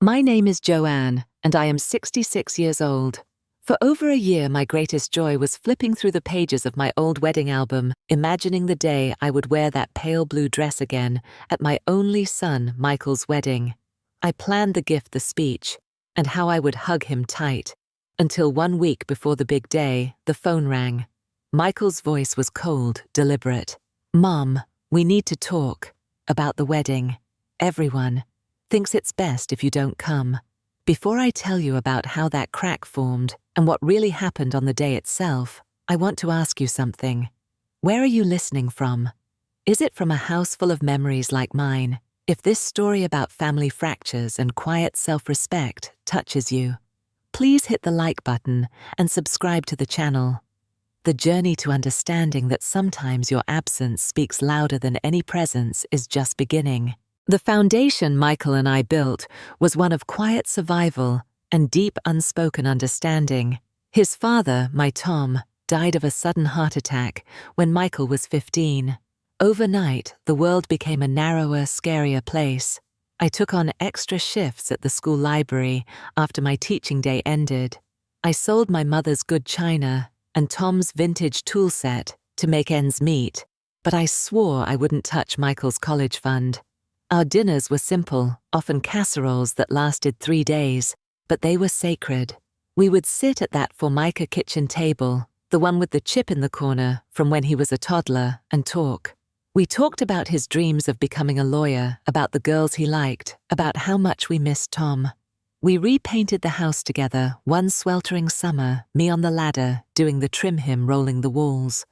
My name is Joanne, and I am 66 years old. For over a year, my greatest joy was flipping through the pages of my old wedding album, imagining the day I would wear that pale blue dress again at my only son, Michael's wedding. I planned the gift, the speech, and how I would hug him tight, until 1 week before the big day, the phone rang. Michael's voice was cold, deliberate. "Mom, we need to talk about the wedding. Everyone thinks it's best if you don't come." Before I tell you about how that crack formed and what really happened on the day itself, I want to ask you something. Where are you listening from? Is it from a house full of memories like mine? If this story about family fractures and quiet self-respect touches you, please hit the like button and subscribe to the channel. The journey to understanding that sometimes your absence speaks louder than any presence is just beginning. The foundation Michael and I built was one of quiet survival and deep unspoken understanding. His father, my Tom, died of a sudden heart attack when Michael was 15. Overnight, the world became a narrower, scarier place. I took on extra shifts at the school library after my teaching day ended. I sold my mother's good china and Tom's vintage tool set to make ends meet, but I swore I wouldn't touch Michael's college fund. Our dinners were simple, often casseroles that lasted 3 days, but they were sacred. We would sit at that Formica kitchen table, the one with the chip in the corner from when he was a toddler, and talk. We talked about his dreams of becoming a lawyer, about the girls he liked, about how much we missed Tom. We repainted the house together one sweltering summer, me on the ladder, doing the trim him rolling the walls.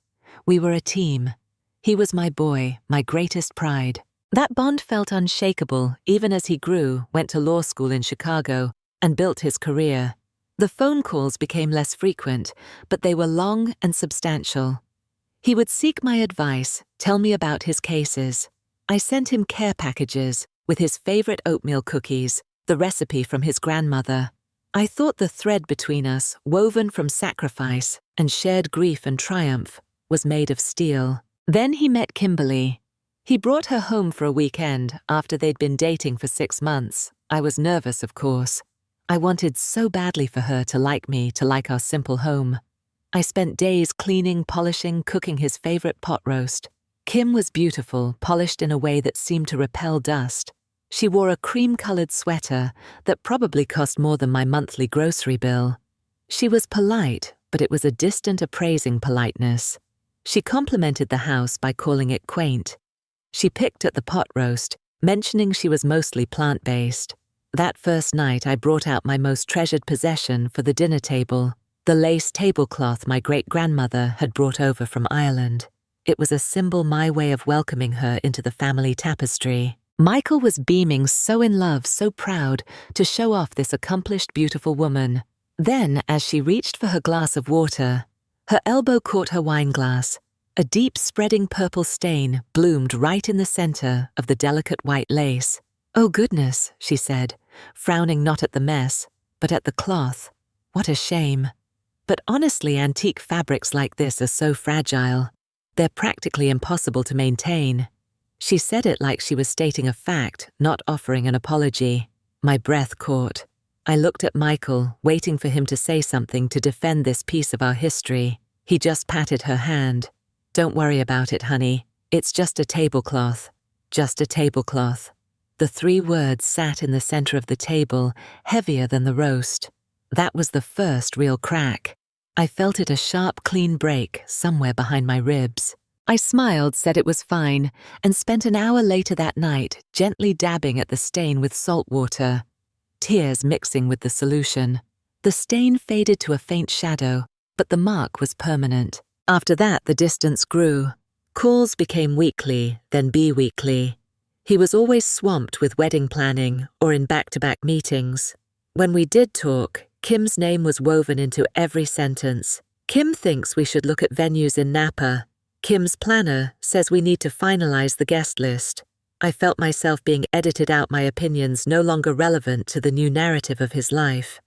We were a team. He was my boy, my greatest pride. That bond felt unshakable even as he grew, went to law school in Chicago, and built his career. The phone calls became less frequent, but they were long and substantial. He would seek my advice, tell me about his cases. I sent him care packages with his favorite oatmeal cookies, the recipe from his grandmother. I thought the thread between us, woven from sacrifice and shared grief and triumph, was made of steel. Then he met Kimberly. He brought her home for a weekend after they'd been dating for 6 months. I was nervous, of course. I wanted so badly for her to like me, to like our simple home. I spent days cleaning, polishing, cooking his favorite pot roast. Kim was beautiful, polished in a way that seemed to repel dust. She wore a cream-colored sweater that probably cost more than my monthly grocery bill. She was polite, but it was a distant, appraising politeness. She complimented the house by calling it quaint. She picked at the pot roast, mentioning she was mostly plant-based. That first night I brought out my most treasured possession for the dinner table, the lace tablecloth my great-grandmother had brought over from Ireland. It was a symbol, my way of welcoming her into the family tapestry. Michael was beaming, so in love, so proud to show off this accomplished, beautiful woman. Then, as she reached for her glass of water, her elbow caught her wine glass. A deep spreading purple stain bloomed right in the center of the delicate white lace. "Oh goodness," she said, frowning not at the mess, but at the cloth. "What a shame." But honestly, antique fabrics like this are so fragile. They're practically impossible to maintain. She said it like she was stating a fact, not offering an apology. My breath caught. I looked at Michael, waiting for him to say something to defend this piece of our history. He just patted her hand. "Don't worry about it, honey. It's just a tablecloth. Just a tablecloth." The 3 words sat in the center of the table, heavier than the roast. That was the first real crack. I felt it, a sharp, clean break somewhere behind my ribs. I smiled, said it was fine, and spent an hour later that night gently dabbing at the stain with salt water, tears mixing with the solution. The stain faded to a faint shadow, but the mark was permanent. After that, the distance grew. Calls became weekly, then bi-weekly. He was always swamped with wedding planning or in back-to-back meetings. When we did talk, Kim's name was woven into every sentence. "Kim thinks we should look at venues in Napa. Kim's planner says we need to finalize the guest list." I felt myself being edited out, my opinions no longer relevant to the new narrative of his life.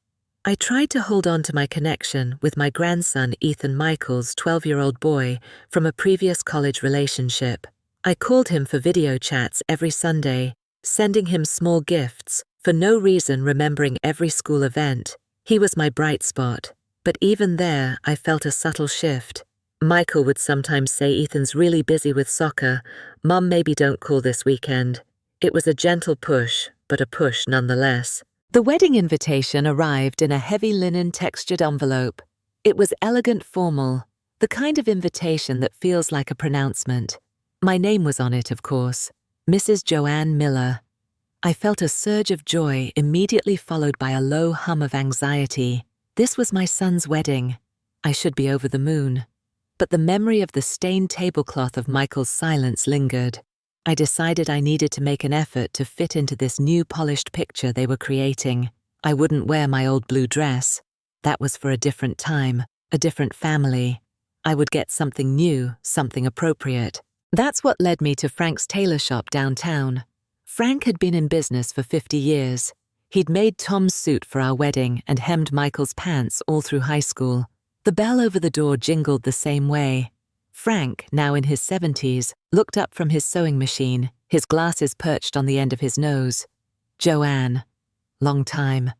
I tried to hold on to my connection with my grandson Ethan Michael's 12-year-old boy from a previous college relationship. I called him for video chats every Sunday, sending him small gifts, for no reason remembering every school event. He was my bright spot, but even there I felt a subtle shift. Michael would sometimes say Ethan's really busy with soccer. Mum, maybe don't call this weekend. It was a gentle push, but a push nonetheless. The wedding invitation arrived in a heavy linen textured envelope. It was elegant, formal, the kind of invitation that feels like a pronouncement. My name was on it, of course, Mrs. Joanne Miller. I felt a surge of joy immediately followed by a low hum of anxiety. This was my son's wedding. I should be over the moon. But the memory of the stained tablecloth of Michael's silence lingered. I decided I needed to make an effort to fit into this new polished picture they were creating. I wouldn't wear my old blue dress. That was for a different time, a different family. I would get something new, something appropriate. That's what led me to Frank's tailor shop downtown. Frank had been in business for 50 years. He'd made Tom's suit for our wedding and hemmed Michael's pants all through high school. The bell over the door jingled the same way. Frank, now in his 70s, looked up from his sewing machine, his glasses perched on the end of his nose. Joanne. Long time.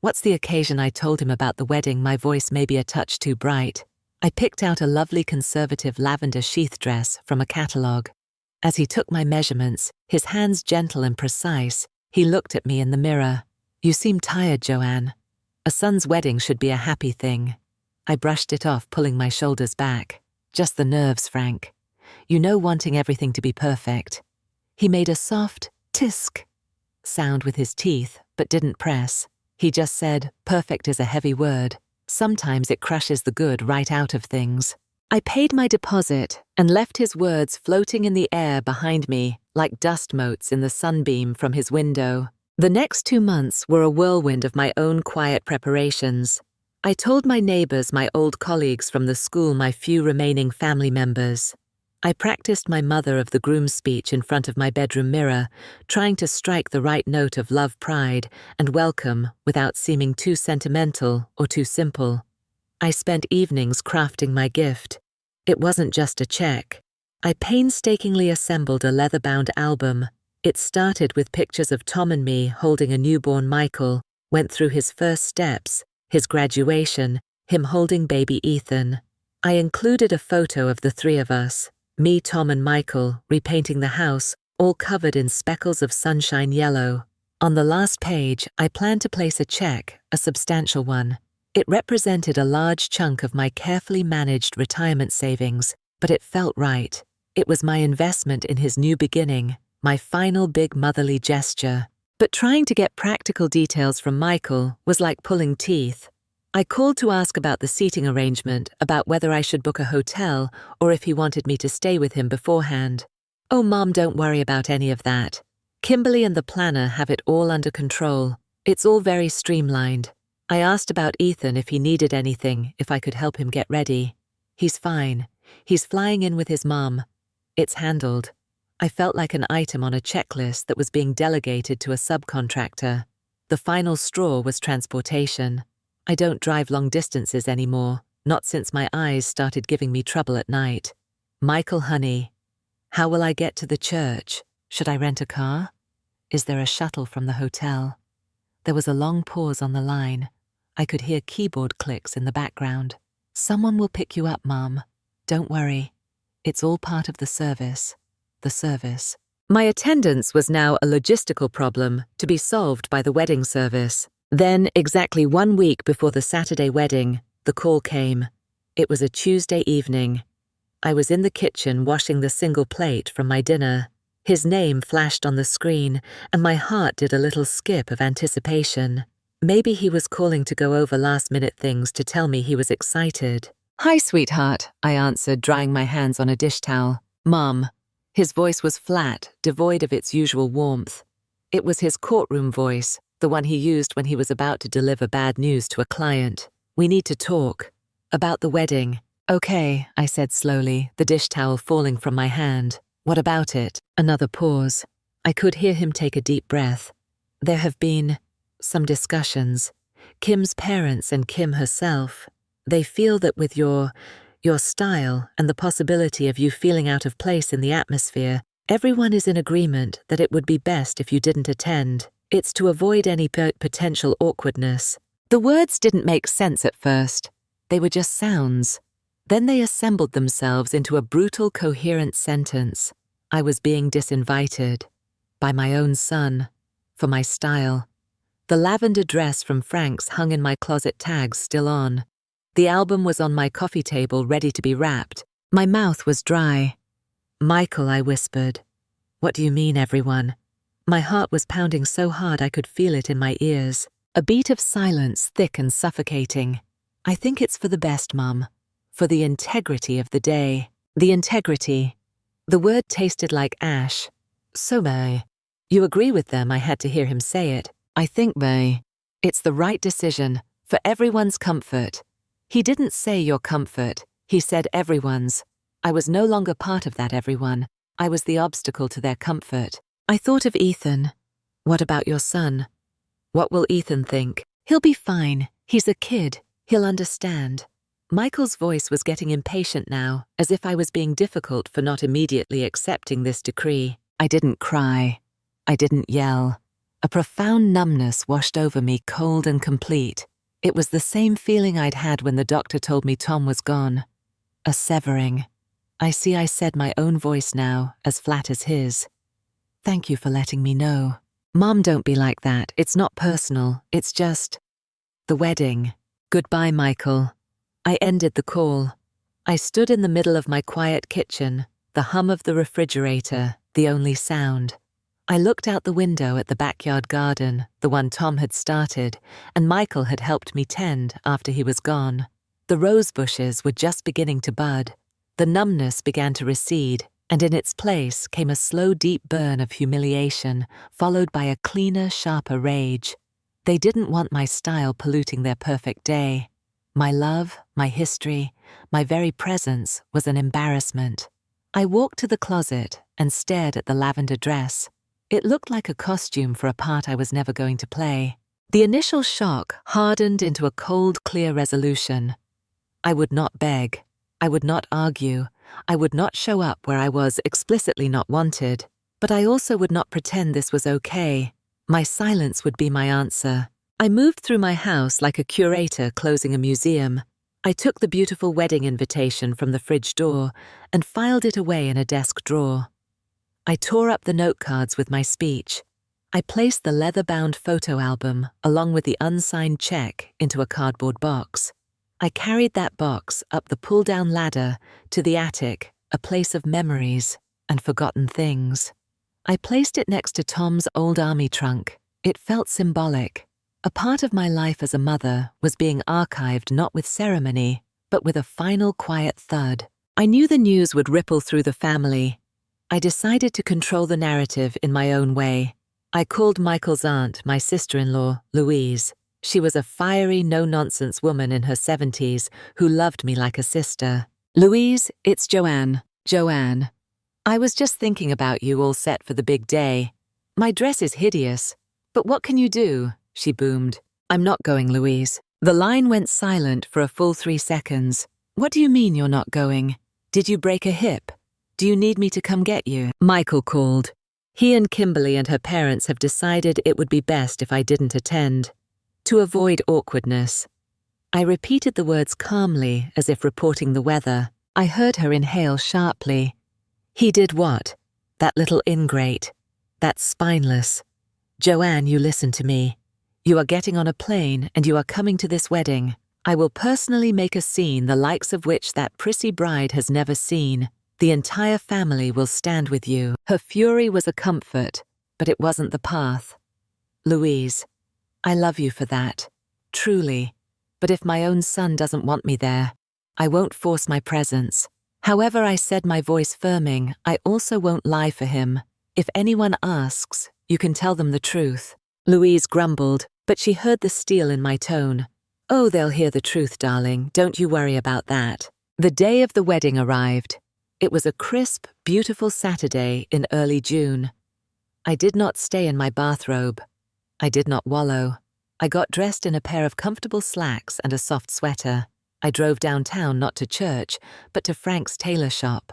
What's the occasion? I told him about the wedding, my voice maybe a touch too bright. I picked out a lovely conservative lavender sheath dress from a catalogue. As he took my measurements, his hands gentle and precise, he looked at me in the mirror. You seem tired, Joanne. A son's wedding should be a happy thing. I brushed it off, pulling my shoulders back. Just the nerves, Frank. You know, wanting everything to be perfect. He made a soft tisk sound with his teeth, but didn't press. He just said, perfect is a heavy word. Sometimes it crushes the good right out of things. I paid my deposit and left his words floating in the air behind me like dust motes in the sunbeam from his window. The next 2 months were a whirlwind of my own quiet preparations. I told my neighbors, my old colleagues from the school, my few remaining family members. I practiced my mother of the groom's speech in front of my bedroom mirror, trying to strike the right note of love, pride, and welcome without seeming too sentimental or too simple. I spent evenings crafting my gift. It wasn't just a check. I painstakingly assembled a leather-bound album. It started with pictures of Tom and me holding a newborn Michael, went through his first steps, his graduation, him holding baby Ethan. I included a photo of the three of us, me, Tom, and Michael, repainting the house, all covered in speckles of sunshine yellow. On the last page, I planned to place a check, a substantial one. It represented a large chunk of my carefully managed retirement savings, but it felt right. It was my investment in his new beginning, my final big motherly gesture. But trying to get practical details from Michael was like pulling teeth. I called to ask about the seating arrangement, about whether I should book a hotel or if he wanted me to stay with him beforehand. Oh, Mom, don't worry about any of that. Kimberly and the planner have it all under control. It's all very streamlined. I asked about Ethan, if he needed anything, if I could help him get ready. He's fine. He's flying in with his mom. It's handled. I felt like an item on a checklist that was being delegated to a subcontractor. The final straw was transportation. I don't drive long distances anymore, not since my eyes started giving me trouble at night. Michael, honey, how will I get to the church? Should I rent a car? Is there a shuttle from the hotel? There was a long pause on the line. I could hear keyboard clicks in the background. Someone will pick you up, Mom. Don't worry. It's all part of the service. The service. My attendance was now a logistical problem to be solved by the wedding service. Then, exactly 1 week before the Saturday wedding, the call came. It was a Tuesday evening. I was in the kitchen washing the single plate from my dinner. His name flashed on the screen, and my heart did a little skip of anticipation. Maybe he was calling to go over last-minute things to tell me he was excited. Hi, sweetheart, I answered, drying my hands on a dish towel. Mom. His voice was flat, devoid of its usual warmth. It was his courtroom voice, the one he used when he was about to deliver bad news to a client. We need to talk. About the wedding. Okay, I said slowly, the dish towel falling from my hand. What about it? Another pause. I could hear him take a deep breath. There have been some discussions. Kim's parents and Kim herself. They feel that with your style and the possibility of you feeling out of place in the atmosphere, everyone is in agreement that it would be best if you didn't attend. It's to avoid any potential awkwardness. The words didn't make sense at first. They were just sounds. Then they assembled themselves into a brutal, coherent sentence. I was being disinvited. By my own son. For my style. The lavender dress from Frank's hung in my closet, tags still on. The album was on my coffee table, ready to be wrapped. My mouth was dry. "Michael," I whispered. "What do you mean, everyone?" My heart was pounding so hard I could feel it in my ears. A beat of silence, thick and suffocating. "I think it's for the best, Mum. For the integrity of the day." The integrity. The word tasted like ash. "So, May, you agree with them?" I had to hear him say it. "I think, May, it's the right decision, for everyone's comfort." He didn't say your comfort, he said everyone's. I was no longer part of that everyone. I was the obstacle to their comfort. I thought of Ethan. What about your son? What will Ethan think? He'll be fine. He's a kid. He'll understand. Michael's voice was getting impatient now, as if I was being difficult for not immediately accepting this decree. I didn't cry. I didn't yell. A profound numbness washed over me, cold and complete. It was the same feeling I'd had when the doctor told me Tom was gone. A severing. I said my own voice now, as flat as his. "Thank you for letting me know. Mom, don't be like that. It's not personal. It's just the wedding. Goodbye, Michael." I ended the call. I stood in the middle of my quiet kitchen, the hum of the refrigerator, the only sound. I looked out the window at the backyard garden, the one Tom had started, and Michael had helped me tend after he was gone. The rose bushes were just beginning to bud. The numbness began to recede, and in its place came a slow, deep burn of humiliation, followed by a cleaner, sharper rage. They didn't want my style polluting their perfect day. My love, my history, my very presence was an embarrassment. I walked to the closet and stared at the lavender dress. It looked like a costume for a part I was never going to play. The initial shock hardened into a cold, clear resolution. I would not beg. I would not argue. I would not show up where I was explicitly not wanted. But I also would not pretend this was okay. My silence would be my answer. I moved through my house like a curator closing a museum. I took the beautiful wedding invitation from the fridge door and filed it away in a desk drawer. I tore up the note cards with my speech. I placed the leather-bound photo album, along with the unsigned check, into a cardboard box. I carried that box up the pull-down ladder to the attic, a place of memories and forgotten things. I placed it next to Tom's old army trunk. It felt symbolic. A part of my life as a mother was being archived not with ceremony, but with a final quiet thud. I knew the news would ripple through the family. I decided to control the narrative in my own way. I called Michael's aunt, my sister-in-law, Louise. She was a fiery, no-nonsense woman in her 70s who loved me like a sister. "Louise, it's Joanne. Joanne. I was just thinking about you, all set for the big day. My dress is hideous, but what can you do?" she boomed. "I'm not going, Louise." The line went silent for a full 3 seconds. "What do you mean you're not going? Did you break a hip? Do you need me to come get you?" Michael called. He and Kimberly and her parents have decided it would be best if I didn't attend. To avoid awkwardness. I repeated the words calmly, as if reporting the weather. I heard her inhale sharply. "He did what? That little ingrate. That's spineless. Joanne, you listen to me. You are getting on a plane and you are coming to this wedding. I will personally make a scene the likes of which that prissy bride has never seen. The entire family will stand with you." Her fury was a comfort, but it wasn't the path. "Louise, I love you for that. Truly. But if my own son doesn't want me there, I won't force my presence. However," I said, my voice firming, "I also won't lie for him. If anyone asks, you can tell them the truth." Louise grumbled, but she heard the steel in my tone. "Oh, they'll hear the truth, darling. Don't you worry about that." The day of the wedding arrived. It was a crisp, beautiful Saturday in early June. I did not stay in my bathrobe. I did not wallow. I got dressed in a pair of comfortable slacks and a soft sweater. I drove downtown, not to church, but to Frank's tailor shop.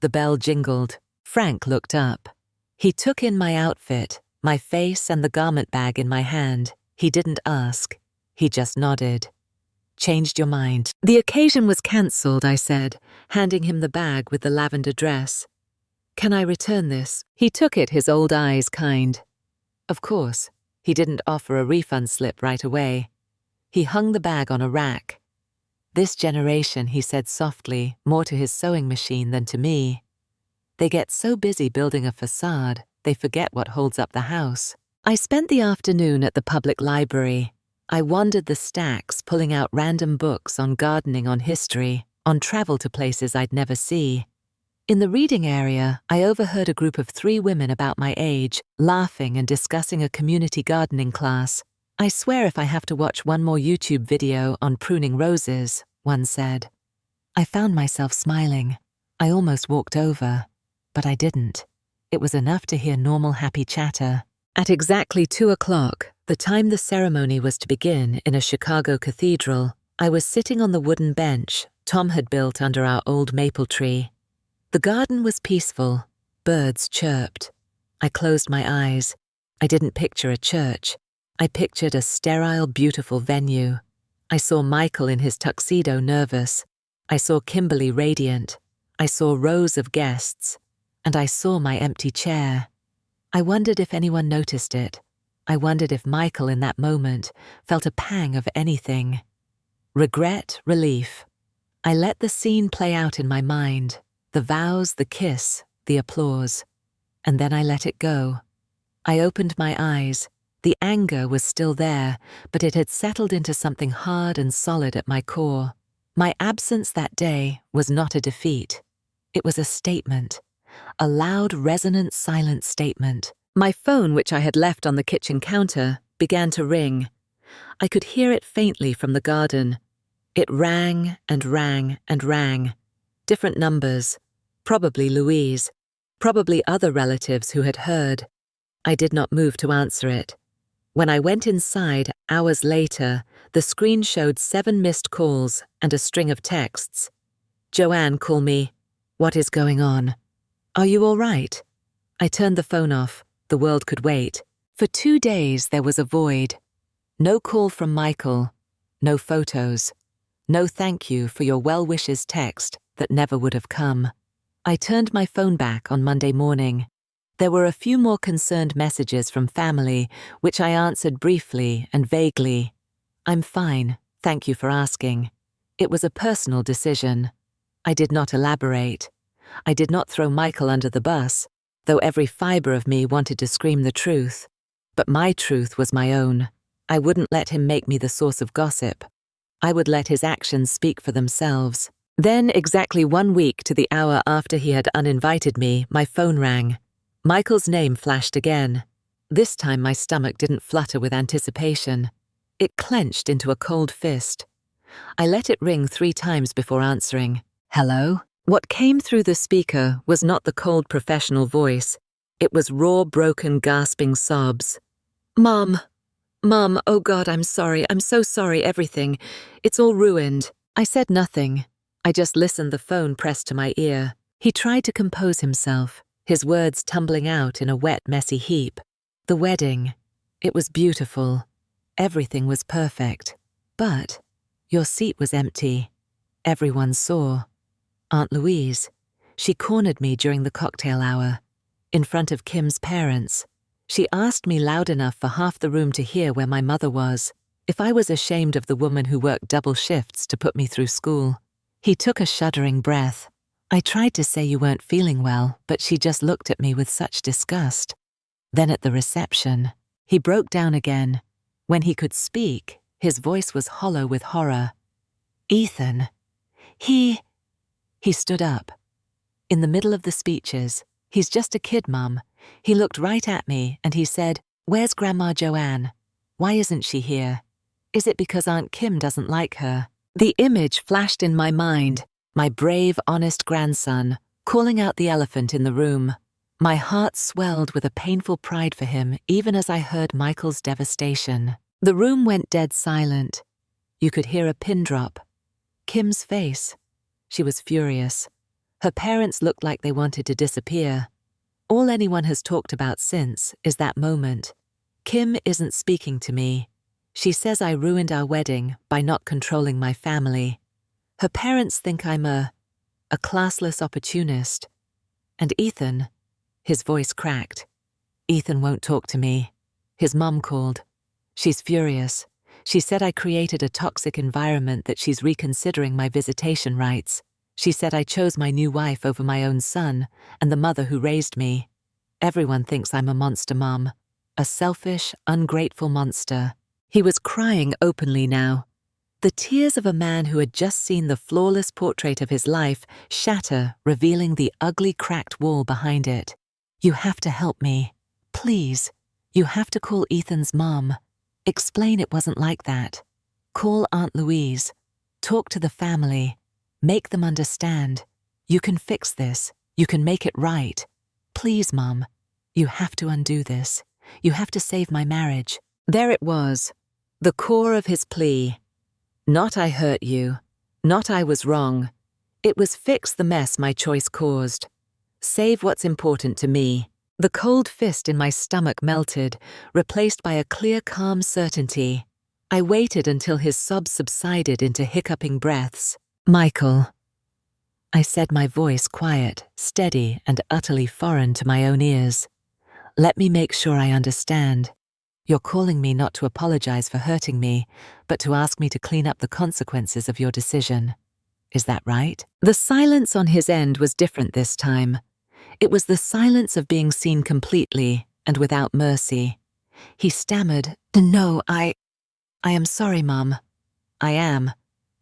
The bell jingled. Frank looked up. He took in my outfit, my face and the garment bag in my hand. He didn't ask. He just nodded. Changed your mind. The occasion was cancelled, I said, handing him the bag with the lavender dress. Can I return this? He took it, his old eyes kind. Of course, he didn't offer a refund slip right away. He hung the bag on a rack. This generation, he said softly, more to his sewing machine than to me. They get so busy building a facade, they forget what holds up the house. I spent the afternoon at the public library. I wandered the stacks, pulling out random books on gardening, on history, on travel to places I'd never see. In the reading area, I overheard a group of 3 women about my age, laughing and discussing a community gardening class. I swear if I have to watch one more YouTube video on pruning roses, one said. I found myself smiling. I almost walked over, but I didn't. It was enough to hear normal happy chatter. At exactly 2 o'clock, the time the ceremony was to begin in a Chicago cathedral, I was sitting on the wooden bench Tom had built under our old maple tree. The garden was peaceful. Birds chirped. I closed my eyes. I didn't picture a church. I pictured a sterile, beautiful venue. I saw Michael in his tuxedo, nervous. I saw Kimberly radiant. I saw rows of guests. And I saw my empty chair. I wondered if anyone noticed it. I wondered if Michael in that moment felt a pang of anything. Regret, relief. I let the scene play out in my mind. The vows, the kiss, the applause. And then I let it go. I opened my eyes. The anger was still there, but it had settled into something hard and solid at my core. My absence that day was not a defeat. It was a statement. A loud, resonant, silent statement. My phone, which I had left on the kitchen counter, began to ring. I could hear it faintly from the garden. It rang and rang and rang. Different numbers. Probably Louise. Probably other relatives who had heard. I did not move to answer it. When I went inside, hours later, the screen showed 7 missed calls and a string of texts. Joanne, call me. What is going on? Are you all right? I turned the phone off. The world could wait. For 2 days there was a void. No call from Michael. No photos. No thank you for your well wishes text that never would have come. I turned my phone back on Monday morning. There were a few more concerned messages from family, which I answered briefly and vaguely. I'm fine, thank you for asking. It was a personal decision. I did not elaborate. I did not throw Michael under the bus, though every fibre of me wanted to scream the truth. But my truth was my own. I wouldn't let him make me the source of gossip. I would let his actions speak for themselves. Then, exactly 1 week to the hour after he had uninvited me, my phone rang. Michael's name flashed again. This time my stomach didn't flutter with anticipation. It clenched into a cold fist. I let it ring 3 times before answering. Hello? What came through the speaker was not the cold professional voice. It was raw, broken, gasping sobs. Mom, oh God, I'm sorry. I'm so sorry, everything. It's all ruined. I said nothing. I just listened, the phone pressed to my ear. He tried to compose himself, his words tumbling out in a wet, messy heap. The wedding. It was beautiful. Everything was perfect. But your seat was empty. Everyone saw. Aunt Louise. She cornered me during the cocktail hour. In front of Kim's parents. She asked me loud enough for half the room to hear where my mother was, if I was ashamed of the woman who worked double shifts to put me through school. He took a shuddering breath. I tried to say you weren't feeling well, but she just looked at me with such disgust. Then at the reception, he broke down again. When he could speak, his voice was hollow with horror. Ethan. He stood up. In the middle of the speeches. He's just a kid, Mum. He looked right at me and he said, Where's Grandma Joanne? Why isn't she here? Is it because Aunt Kim doesn't like her? The image flashed in my mind, my brave, honest grandson, calling out the elephant in the room. My heart swelled with a painful pride for him even as I heard Michael's devastation. The room went dead silent. You could hear a pin drop. Kim's face. She was furious. Her parents looked like they wanted to disappear. All anyone has talked about since is that moment. Kim isn't speaking to me. She says I ruined our wedding by not controlling my family. Her parents think I'm a classless opportunist. And Ethan, his voice cracked. Ethan won't talk to me. His mum called. She's furious. She said I created a toxic environment, that she's reconsidering my visitation rights. She said I chose my new wife over my own son and the mother who raised me. Everyone thinks I'm a monster mum. A selfish, ungrateful monster. He was crying openly now. The tears of a man who had just seen the flawless portrait of his life shatter, revealing the ugly cracked wall behind it. You have to help me. Please. You have to call Ethan's mum. Explain it wasn't like that. Call Aunt Louise. Talk to the family. Make them understand. You can fix this. You can make it right. Please, Mum. You have to undo this. You have to save my marriage. There it was. The core of his plea. Not I hurt you. Not I was wrong. It was fix the mess my choice caused. Save what's important to me. The cold fist in my stomach melted, replaced by a clear, calm certainty. I waited until his sobs subsided into hiccuping breaths. Michael. I said, my voice quiet, steady, and utterly foreign to my own ears. Let me make sure I understand. You're calling me not to apologize for hurting me, but to ask me to clean up the consequences of your decision. Is that right? The silence on his end was different this time. It was the silence of being seen completely and without mercy. He stammered, No, I am sorry, Mum. I am.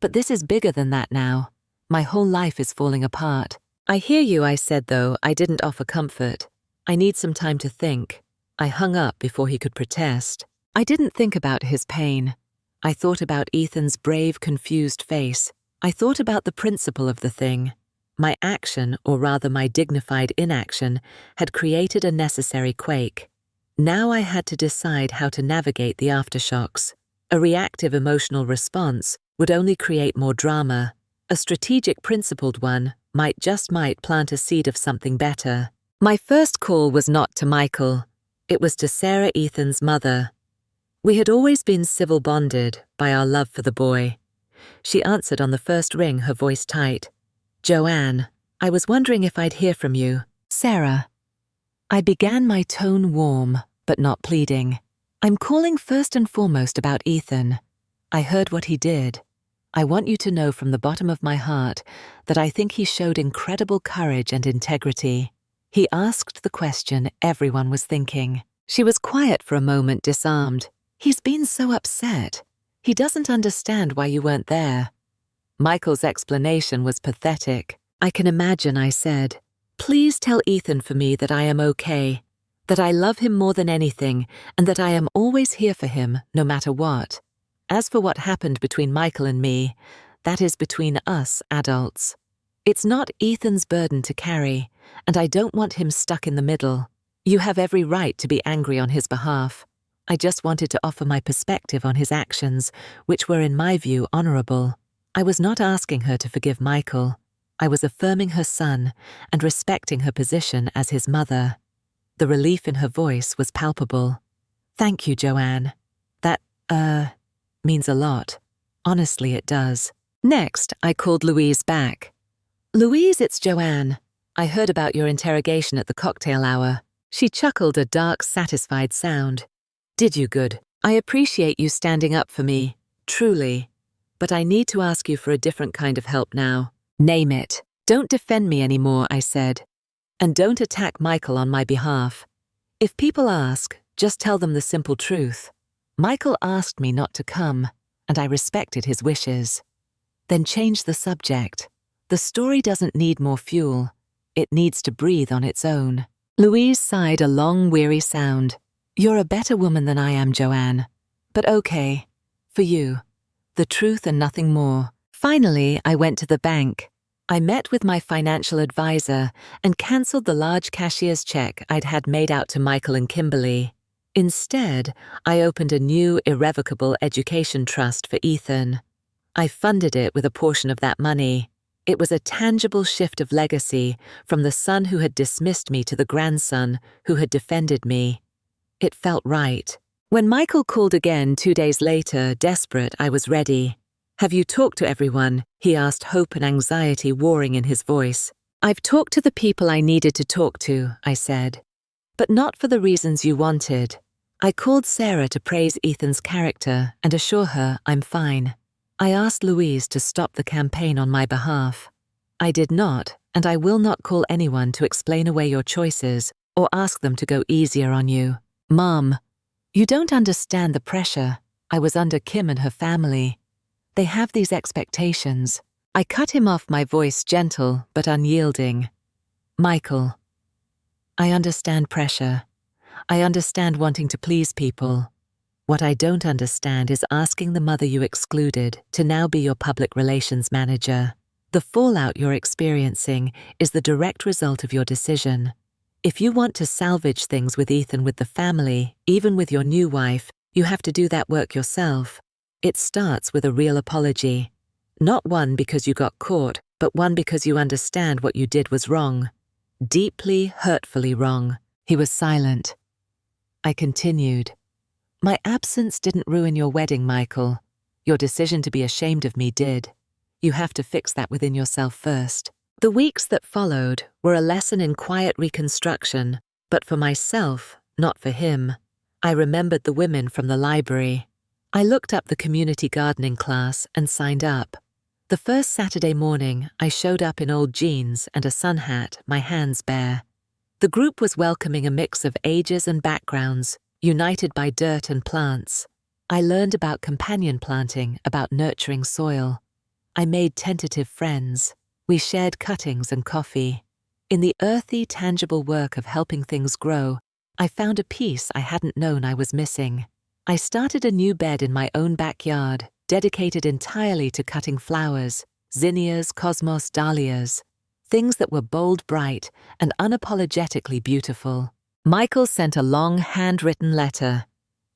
But this is bigger than that now. My whole life is falling apart. I hear you, I said, though I didn't offer comfort. I need some time to think. I hung up before he could protest. I didn't think about his pain. I thought about Ethan's brave, confused face. I thought about the principle of the thing. My action, or rather my dignified inaction, had created a necessary quake. Now I had to decide how to navigate the aftershocks. A reactive emotional response would only create more drama. A strategic, principled one might plant a seed of something better. My first call was not to Michael. It was to Sarah, Ethan's mother. We had always been civil bonded by our love for the boy. She answered on the first ring, her voice tight. Joanne, I was wondering if I'd hear from you. Sarah. I began, my tone warm, but not pleading. I'm calling first and foremost about Ethan. I heard what he did. I want you to know from the bottom of my heart that I think he showed incredible courage and integrity. He asked the question everyone was thinking. She was quiet for a moment, disarmed. He's been so upset. He doesn't understand why you weren't there. Michael's explanation was pathetic. I can imagine, I said. Please tell Ethan for me that I am okay, that I love him more than anything, and that I am always here for him, no matter what. As for what happened between Michael and me, that is between us adults. It's not Ethan's burden to carry, and I don't want him stuck in the middle. You have every right to be angry on his behalf. I just wanted to offer my perspective on his actions, which were in my view honorable. I was not asking her to forgive Michael. I was affirming her son and respecting her position as his mother. The relief in her voice was palpable. Thank you, Joanne. That, means a lot. Honestly, it does. Next, I called Louise back. Louise, it's Joanne. I heard about your interrogation at the cocktail hour. She chuckled, a dark, satisfied sound. Did you? Good. I appreciate you standing up for me, truly. But I need to ask you for a different kind of help now. Name it. Don't defend me anymore, I said. And don't attack Michael on my behalf. If people ask, just tell them the simple truth. Michael asked me not to come, and I respected his wishes. Then change the subject. The story doesn't need more fuel. It needs to breathe on its own. Louise sighed a long, weary sound. You're a better woman than I am, Joanne. But okay. For you. The truth and nothing more. Finally, I went to the bank. I met with my financial advisor and cancelled the large cashier's check I'd had made out to Michael and Kimberly. Instead, I opened a new irrevocable education trust for Ethan. I funded it with a portion of that money. It was a tangible shift of legacy from the son who had dismissed me to the grandson who had defended me. It felt right. When Michael called again 2 days later, desperate, I was ready. "Have you talked to everyone?" he asked, hope and anxiety warring in his voice. "I've talked to the people I needed to talk to," I said. "But not for the reasons you wanted." I called Sarah to praise Ethan's character and assure her I'm fine. I asked Louise to stop the campaign on my behalf. I did not, and I will not call anyone to explain away your choices or ask them to go easier on you. Mom, you don't understand the pressure. I was under Kim and her family. They have these expectations. I cut him off, my voice gentle but unyielding. Michael, I understand pressure. I understand wanting to please people. What I don't understand is asking the mother you excluded to now be your public relations manager. The fallout you're experiencing is the direct result of your decision. If you want to salvage things with Ethan, with the family, even with your new wife, you have to do that work yourself. It starts with a real apology. Not one because you got caught, but one because you understand what you did was wrong. Deeply, hurtfully wrong. He was silent. I continued. My absence didn't ruin your wedding, Michael. Your decision to be ashamed of me did. You have to fix that within yourself first. The weeks that followed were a lesson in quiet reconstruction, but for myself, not for him. I remembered the women from the library. I looked up the community gardening class and signed up. The first Saturday morning, I showed up in old jeans and a sun hat, my hands bare. The group was welcoming, a mix of ages and backgrounds, united by dirt and plants. I learned about companion planting, about nurturing soil. I made tentative friends. We shared cuttings and coffee. In the earthy, tangible work of helping things grow, I found a piece I hadn't known I was missing. I started a new bed in my own backyard, dedicated entirely to cutting flowers, zinnias, cosmos, dahlias, things that were bold, bright, and unapologetically beautiful. Michael sent a long, handwritten letter.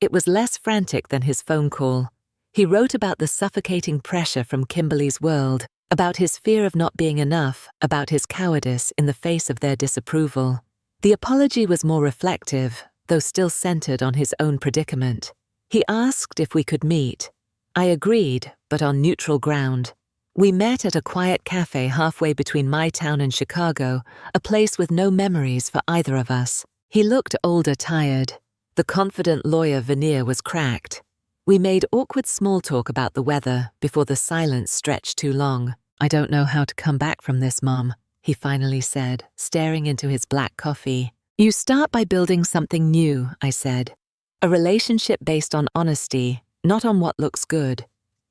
It was less frantic than his phone call. He wrote about the suffocating pressure from Kimberly's world, about his fear of not being enough, about his cowardice in the face of their disapproval. The apology was more reflective, though still centered on his own predicament. He asked if we could meet. I agreed, but on neutral ground. We met at a quiet cafe halfway between my town and Chicago, a place with no memories for either of us. He looked older, tired. The confident lawyer veneer was cracked. We made awkward small talk about the weather before the silence stretched too long. "I don't know how to come back from this, Mom," he finally said, staring into his black coffee. "You start by building something new," I said. "A relationship based on honesty, not on what looks good.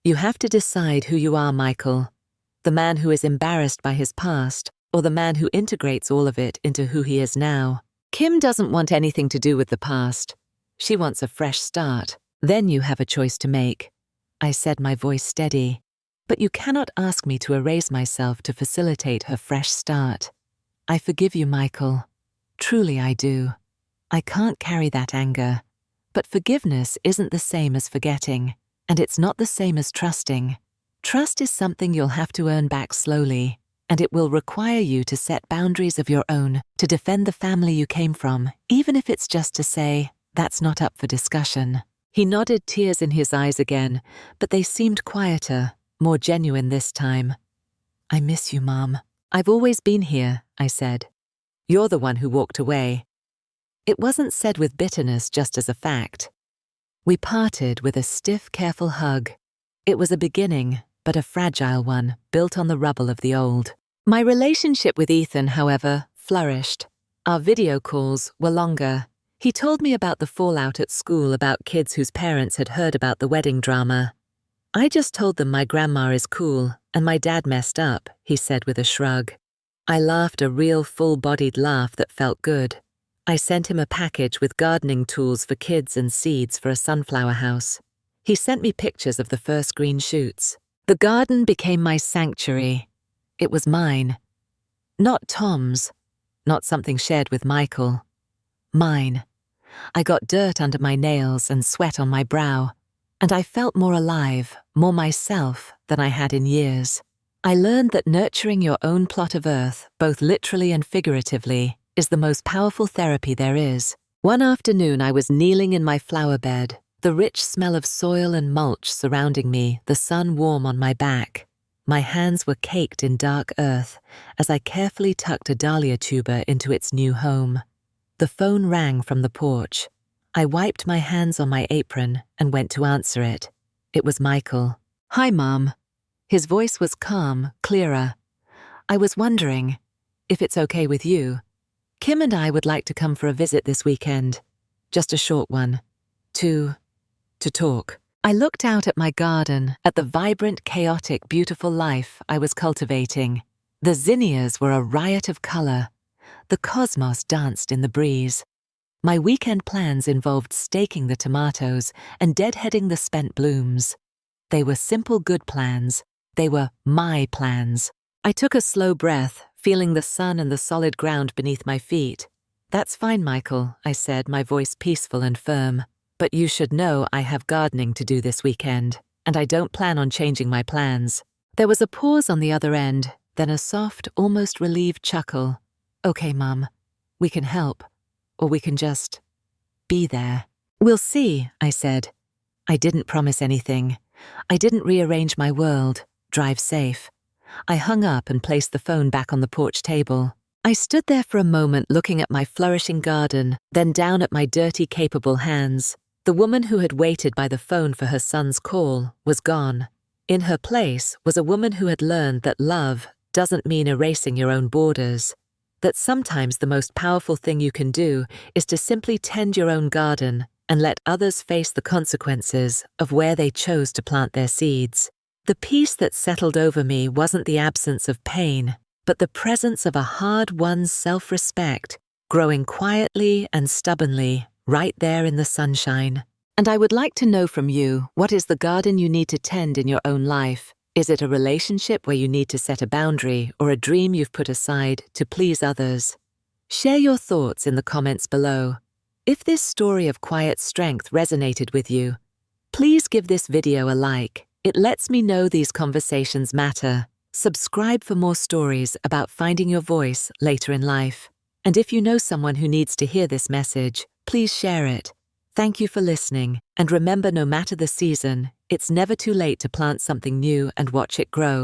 You have to decide who you are, Michael. The man who is embarrassed by his past, or the man who integrates all of it into who he is now. Kim doesn't want anything to do with the past. She wants a fresh start. Then you have a choice to make." I said, my voice steady. "But you cannot ask me to erase myself to facilitate her fresh start. I forgive you, Michael. Truly I do. I can't carry that anger. But forgiveness isn't the same as forgetting, and it's not the same as trusting. Trust is something you'll have to earn back slowly, and it will require you to set boundaries of your own, to defend the family you came from, even if it's just to say, that's not up for discussion." He nodded, tears in his eyes again, but they seemed quieter, more genuine this time. "I miss you, Mom. I've always been here," I said. "You're the one who walked away." It wasn't said with bitterness, just as a fact. We parted with a stiff, careful hug. It was a beginning, but a fragile one, built on the rubble of the old. My relationship with Ethan, however, flourished. Our video calls were longer. He told me about the fallout at school, about kids whose parents had heard about the wedding drama. "I just told them my grandma is cool, and my dad messed up," he said with a shrug. I laughed, a real full-bodied laugh that felt good. I sent him a package with gardening tools for kids and seeds for a sunflower house. He sent me pictures of the first green shoots. The garden became my sanctuary. It was mine. Not Tom's. Not something shared with Michael. Mine. I got dirt under my nails and sweat on my brow, and I felt more alive, more myself than I had in years. I learned that nurturing your own plot of earth, both literally and figuratively, is the most powerful therapy there is. One afternoon I was kneeling in my flower bed, the rich smell of soil and mulch surrounding me, the sun warm on my back. My hands were caked in dark earth as I carefully tucked a dahlia tuber into its new home. The phone rang from the porch. I wiped my hands on my apron and went to answer it. It was Michael. "Hi, Mom." His voice was calm, clearer. "I was wondering if it's okay with you. Kim and I would like to come for a visit this weekend. Just a short one. To talk." I looked out at my garden, at the vibrant, chaotic, beautiful life I was cultivating. The zinnias were a riot of color. The cosmos danced in the breeze. My weekend plans involved staking the tomatoes and deadheading the spent blooms. They were simple, good plans. They were my plans. I took a slow breath, feeling the sun and the solid ground beneath my feet. "That's fine, Michael," I said, my voice peaceful and firm. "But you should know I have gardening to do this weekend, and I don't plan on changing my plans." There was a pause on the other end, then a soft, almost relieved chuckle. "Okay, Mum, we can help, or we can just be there." "We'll see," I said. I didn't promise anything. I didn't rearrange my world. Drive safe. I hung up and placed the phone back on the porch table. I stood there for a moment looking at my flourishing garden, then down at my dirty, capable hands. The woman who had waited by the phone for her son's call was gone. In her place was a woman who had learned that love doesn't mean erasing your own borders, that sometimes the most powerful thing you can do is to simply tend your own garden and let others face the consequences of where they chose to plant their seeds. The peace that settled over me wasn't the absence of pain, but the presence of a hard-won self-respect growing quietly and stubbornly right there in the sunshine. And I would like to know from you, what is the garden you need to tend in your own life? Is it a relationship where you need to set a boundary or a dream you've put aside to please others? Share your thoughts in the comments below. If this story of quiet strength resonated with you, please give this video a like. It lets me know these conversations matter. Subscribe for more stories about finding your voice later in life. And if you know someone who needs to hear this message, please share it. Thank you for listening, and remember, no matter the season, it's never too late to plant something new and watch it grow.